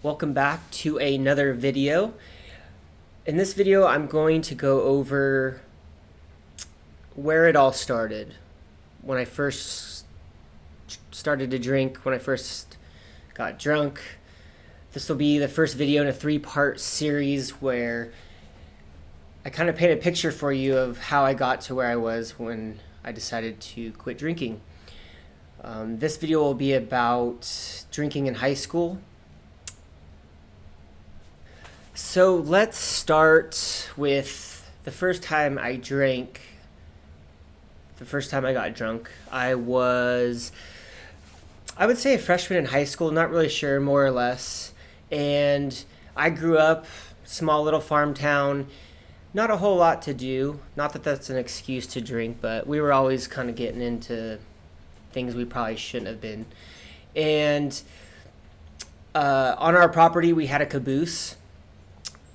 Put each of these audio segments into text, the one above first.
Welcome back to another video. In this video, I'm going to go over where it all started. When I first started to drink, when I first got drunk. This will be the first video in a three-part series where I kind of paint a picture for you of how I got to where I was when I decided to quit drinking. This video will be about drinking in high school. So let's start with the first time I drank, the first time I got drunk. I would say a freshman in high school, not really sure, more or less. And I grew up, small little farm town, not a whole lot to do. Not that that's an excuse to drink, but we were always kind of getting into things we probably shouldn't have been. And on our property, we had a caboose.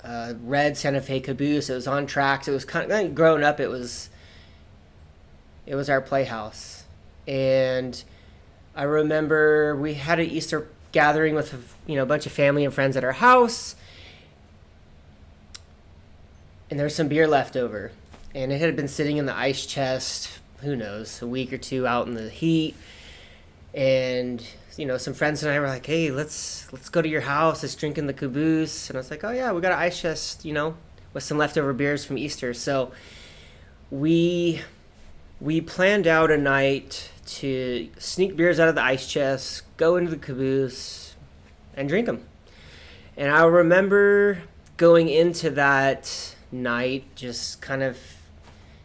Red Santa Fe caboose. It was on tracks. It was kind of growing up. It was our playhouse, and I remember we had an Easter gathering with a bunch of family and friends at our house, and there was some beer left over, and it had been sitting in the ice chest. Who knows, a week or two out in the heat, and some friends and I were like, hey, let's go to your house. Let's drink in the caboose. And I was like, oh, yeah, we got an ice chest, with some leftover beers from Easter. So we planned out a night to sneak beers out of the ice chest, go into the caboose, and drink them. And I remember going into that night just kind of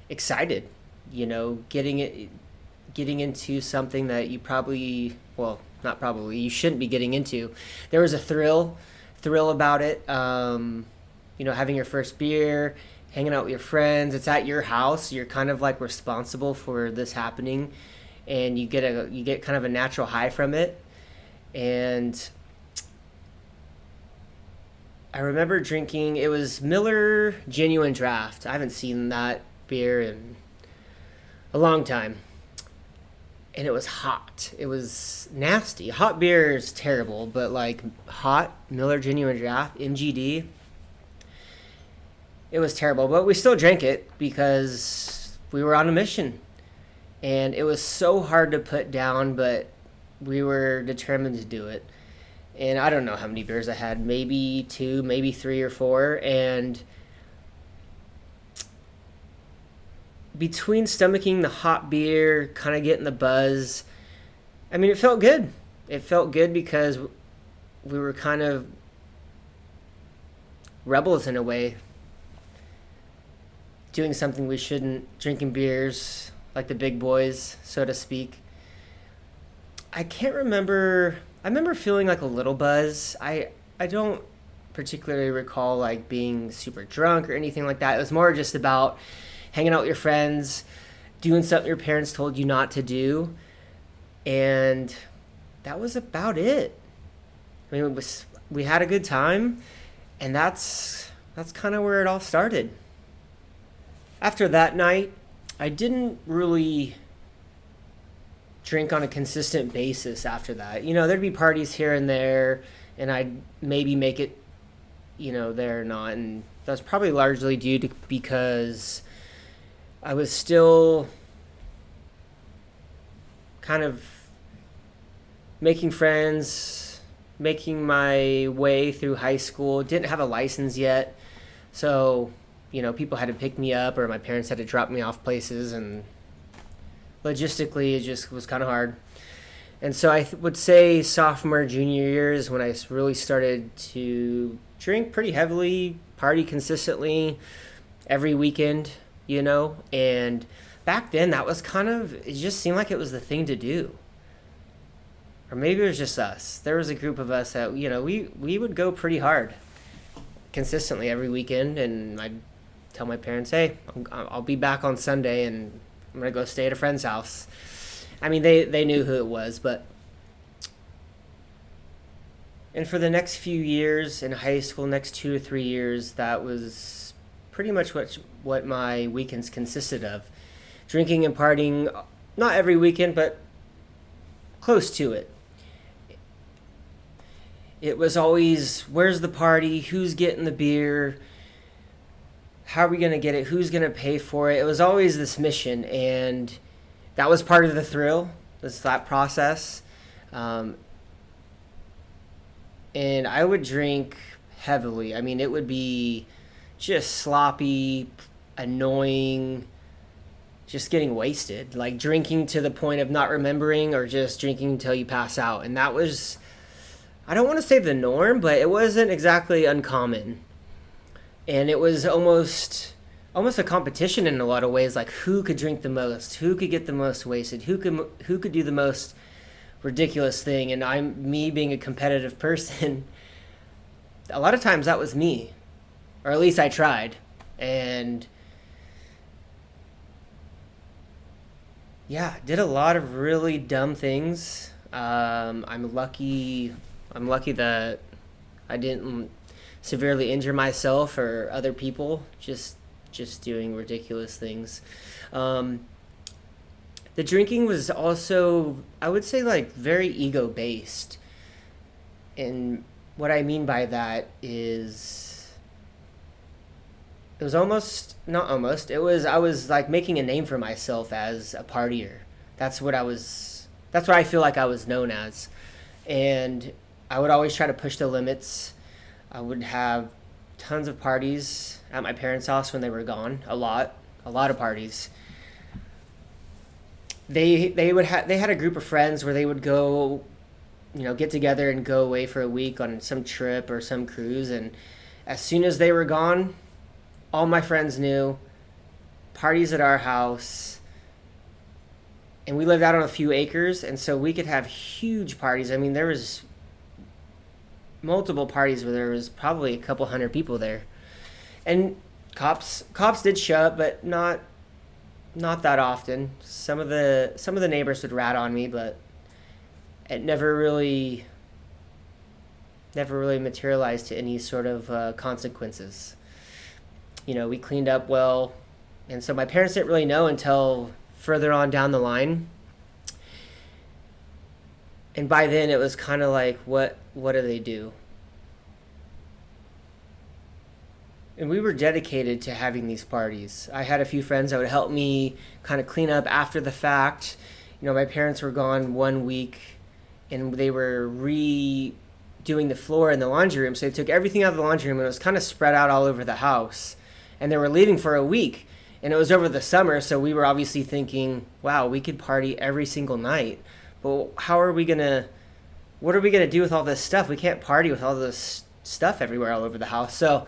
excited, getting into something that you probably, well, not probably, you shouldn't be getting into. There was a thrill about it. Having your first beer, hanging out with your friends. It's at your house. You're kind of like responsible for this happening, and you get kind of a natural high from it. And I remember drinking. It was Miller Genuine Draft. I haven't seen that beer in a long time. And it was hot. It was nasty. Hot beer is terrible, but like hot Miller Genuine Draft, MGD, it was terrible. But we still drank it because we were on a mission. And it was so hard to put down, but we were determined to do it. And I don't know how many beers I had, maybe 2, maybe 3 or 4. And between stomaching the hot beer, kind of getting the buzz, it felt good. It felt good because we were kind of rebels in a way, doing something we shouldn't, drinking beers like the big boys, so to speak. I can't remember. I remember feeling like a little buzz. I don't particularly recall like being super drunk or anything like that. It was more just about hanging out with your friends, doing something your parents told you not to do, and that was about it. We had a good time, and that's kind of where it all started. After that night, I didn't really drink on a consistent basis after that. There'd be parties here and there, and I'd maybe make it, there or not, and that's probably largely due to because I was still kind of making friends, making my way through high school. Didn't have a license yet, so people had to pick me up or my parents had to drop me off places, and logistically it just was kind of hard. And so I would say sophomore, junior years when I really started to drink pretty heavily, party consistently every weekend. And back then that was it just seemed like it was the thing to do. Or maybe it was just us. There was a group of us that, we would go pretty hard consistently every weekend, and I'd tell my parents, hey, I'll be back on Sunday and I'm going to go stay at a friend's house. They knew who it was, and for the next few years in high school, next 2 or 3 years, that was pretty much what my weekends consisted of. Drinking and partying, not every weekend, but close to it. It was always, where's the party? Who's getting the beer? How are we going to get it? Who's going to pay for it? It was always this mission, and that was part of the thrill, that process. Um, and I would drink heavily. I mean, it would be just sloppy, annoying, just getting wasted. Like drinking to the point of not remembering or just drinking until you pass out. And that was, I don't want to say the norm, but it wasn't exactly uncommon. And it was almost a competition in a lot of ways, like who could drink the most, who could get the most wasted, who could do the most ridiculous thing. And I'm me being a competitive person, a lot of times that was me, or at least I tried. And yeah, did a lot of really dumb things. I'm lucky that I didn't severely injure myself or other people, just doing ridiculous things. um, the drinking was also, I would say, like very ego based. And what I mean by that is, it was almost, not almost, it was, I was like making a name for myself as a partier. That's what I feel like I was known as. And I would always try to push the limits. I would have tons of parties at my parents' house when they were gone. A lot of parties. They had a group of friends where they would go, get together and go away for a week on some trip or some cruise. And as soon as they were gone, all my friends knew, parties at our house. And we lived out on a few acres, and so we could have huge parties. I mean, there was multiple parties where there was probably a couple hundred people there. And cops did show up, but not that often. Some of the neighbors would rat on me, but it never really materialized to any sort of consequences. We cleaned up well, and so my parents didn't really know until further on down the line. And by then it was kind of like, what do they do? And we were dedicated to having these parties. I had a few friends that would help me kind of clean up after the fact. My parents were gone 1 week, and they were redoing the floor in the laundry room. So they took everything out of the laundry room, and it was kind of spread out all over the house. And they were leaving for a week, and it was over the summer. So we were obviously thinking, wow, we could party every single night. But what are we going to do with all this stuff? We can't party with all this stuff everywhere all over the house. So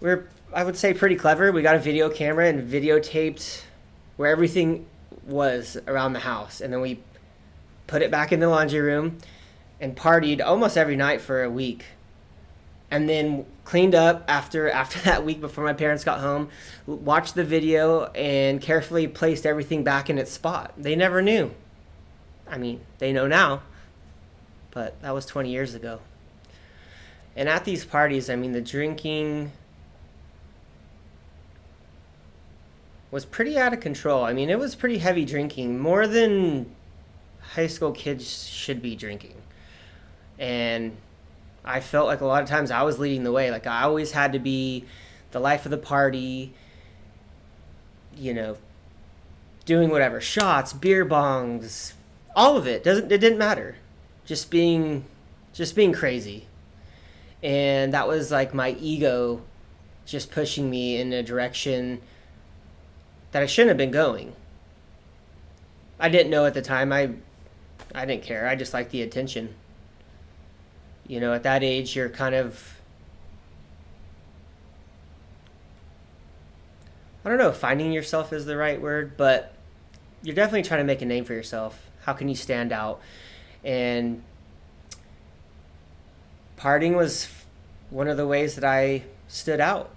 we're, I would say, pretty clever. We got a video camera and videotaped where everything was around the house. And then we put it back in the laundry room and partied almost every night for a week. And then cleaned up after that week before my parents got home, watched the video, and carefully placed everything back in its spot. They never knew. I mean, they know now, but that was 20 years ago. And at these parties, I mean, the drinking was pretty out of control. I mean, it was pretty heavy drinking, more than high school kids should be drinking. And I felt like a lot of times I was leading the way. Like I always had to be the life of the party, doing whatever, shots, beer bongs, all of it. It didn't matter. Just being crazy. And that was like my ego just pushing me in a direction that I shouldn't have been going. I didn't know at the time. I didn't care. I just liked the attention. At that age, you're kind of, I don't know if finding yourself is the right word, but you're definitely trying to make a name for yourself. How can you stand out? And partying was one of the ways that I stood out.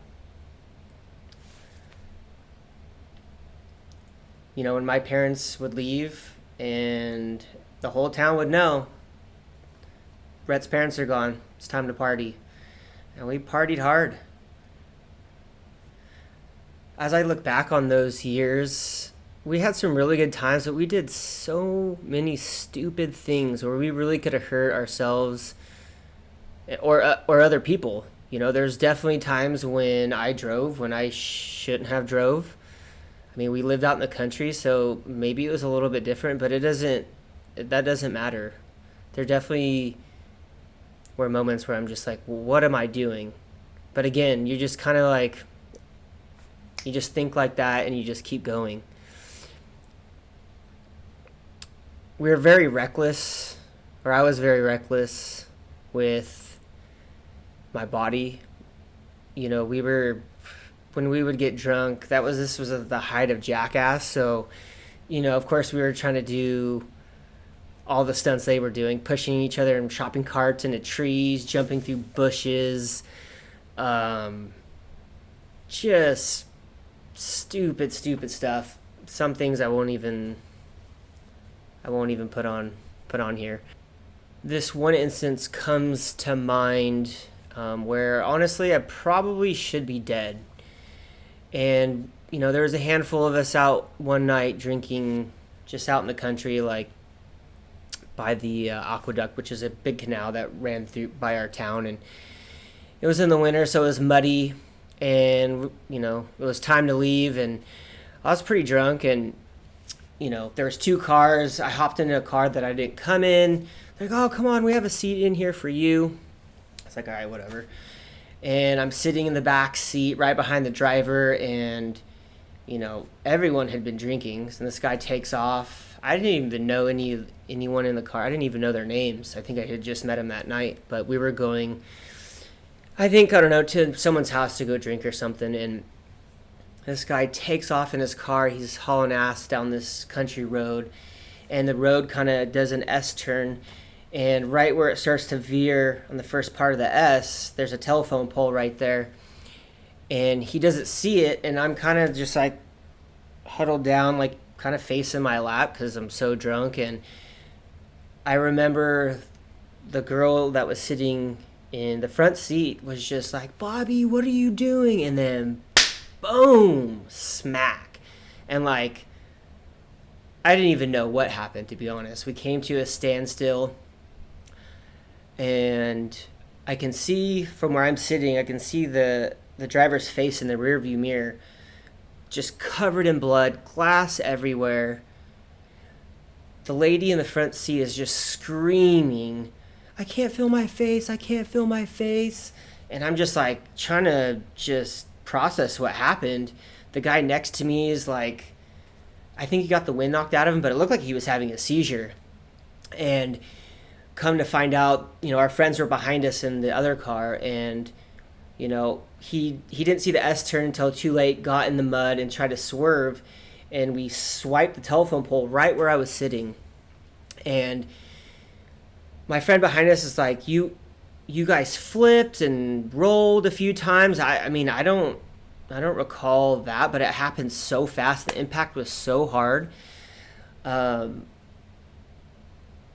When my parents would leave and the whole town would know, Brett's parents are gone, it's time to party. And we partied hard. As I look back on those years, we had some really good times, but we did so many stupid things where we really could have hurt ourselves or other people. There's definitely times when I drove when I shouldn't have drove. I mean, we lived out in the country, so maybe it was a little bit different, but that doesn't matter. There definitely were moments where I'm just like, well, what am I doing? But again, you just kind of like, you just think like that and you just keep going. We were very reckless, or I was very reckless with my body. We were, when we would get drunk, this was at the height of Jackass. So, of course, we were trying to do all the stunts they were doing, pushing each other in shopping carts into trees, jumping through bushes, just stupid stuff. Some things I won't even put on here. This one instance comes to mind, where honestly I probably should be dead. And there was a handful of us out one night drinking, just out in the country, like by the aqueduct, which is a big canal that ran through by our town. And it was in the winter, so it was muddy, and it was time to leave. And I was pretty drunk, and there was two cars. I hopped into a car that I didn't come in. They're like, oh, come on, we have a seat in here for you. It's like, all right, whatever. And I'm sitting in the back seat right behind the driver, and everyone had been drinking. So this guy takes off. I didn't even know anyone in the car. I didn't even know their names. I think I had just met him that night, but we were going, I don't know, to someone's house to go drink or something. And this guy takes off in his car. He's hauling ass down this country road, and the road kind of does an S turn. And right where it starts to veer on the first part of the S, there's a telephone pole right there. And he doesn't see it, and I'm kind of just like huddled down, like kind of facing my lap because I'm so drunk. And I remember the girl that was sitting in the front seat was just like, Bobby, what are you doing? And then boom, smack. And like, I didn't even know what happened, to be honest. We came to a standstill, and I can see from where I'm sitting, I can see the driver's face in the rearview mirror, just covered in blood, glass everywhere. The lady in the front seat is just screaming, I can't feel my face, I can't feel my face. And I'm just like trying to just process what happened. The guy next to me is like, I think he got the wind knocked out of him, but it looked like he was having a seizure. And come to find out, our friends were behind us in the other car, and he didn't see the S turn until too late, got in the mud and tried to swerve, and we swiped the telephone pole right where I was sitting. And my friend behind us is like, you guys flipped and rolled a few times. I mean, I don't recall that, but it happened so fast. The impact was so hard. I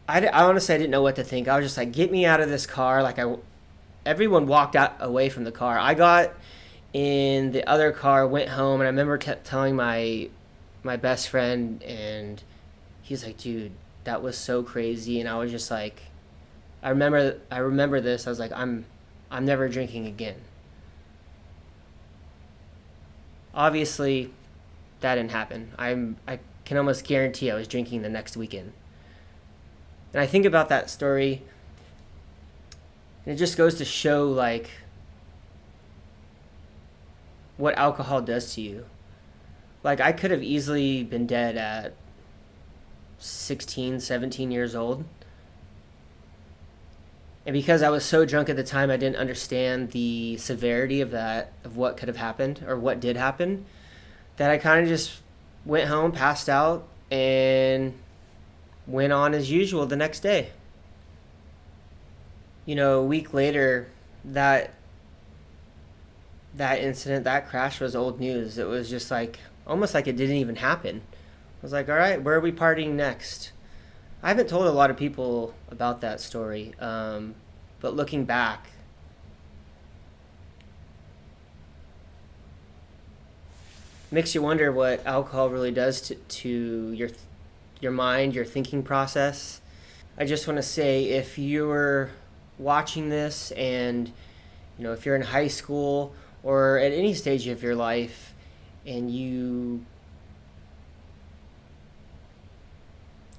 honestly, I didn't know what to think. I was just like, get me out of this car. Like, everyone walked out away from the car. I got in the other car, went home, and I remember telling my best friend, and he's like, dude, that was so crazy. And I was just like, I remember this. I was like, I'm never drinking again. Obviously, that didn't happen. I can almost guarantee I was drinking the next weekend. And I think about that story, and it just goes to show, like, what alcohol does to you. Like, I could have easily been dead at 16, 17 years old. And because I was so drunk at the time, I didn't understand the severity of what could have happened, or what did happen, that I kind of just went home, passed out, and went on as usual the next day. A week later, that incident, that crash was old news. It was just like, almost like it didn't even happen. I was like, all right, where are we partying next? I haven't told a lot of people about that story, but looking back, makes you wonder what alcohol really does to your mind, your thinking process. I just want to say, if you're watching this, and if you're in high school or at any stage of your life and you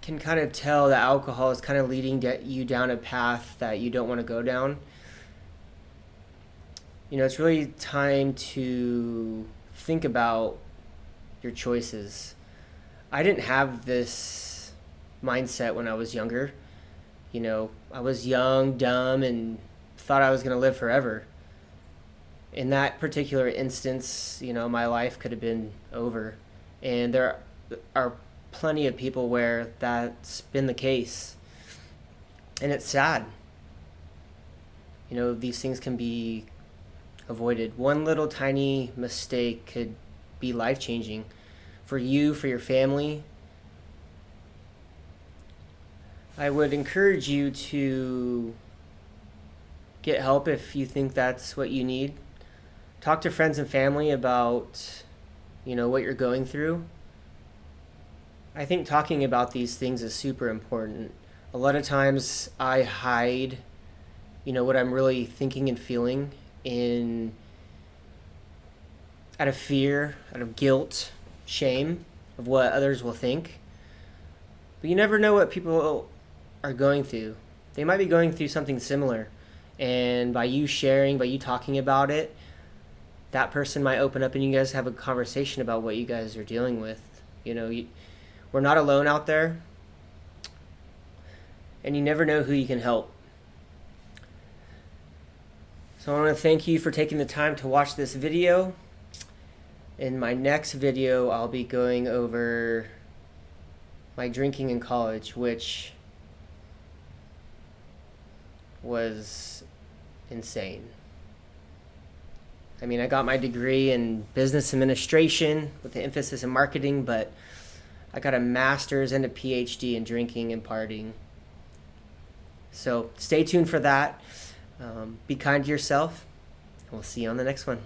can kind of tell that alcohol is kind of leading you down a path that you don't want to go down, it's really time to think about your choices. I didn't have this mindset when I was younger. I was young, dumb, and thought I was going to live forever. In that particular instance, my life could have been over. And there are plenty of people where that's been the case. And it's sad. These things can be avoided. One little tiny mistake could be life-changing for you, for your family. I would encourage you to get help if you think that's what you need. Talk to friends and family about, what you're going through. I think talking about these things is super important. A lot of times I hide, what I'm really thinking and feeling out of fear, out of guilt, shame of what others will think. But you never know what people are going through. They might be going through something similar. And by you sharing, by you talking about it, that person might open up and you guys have a conversation about what you guys are dealing with. We're not alone out there. And you never know who you can help. So I want to thank you for taking the time to watch this video. In my next video, I'll be going over my drinking in college, which was insane. I got my degree in business administration with an emphasis in marketing, but I got a master's and a PhD in drinking and partying. So stay tuned for that. Be kind to yourself, and we'll see you on the next one.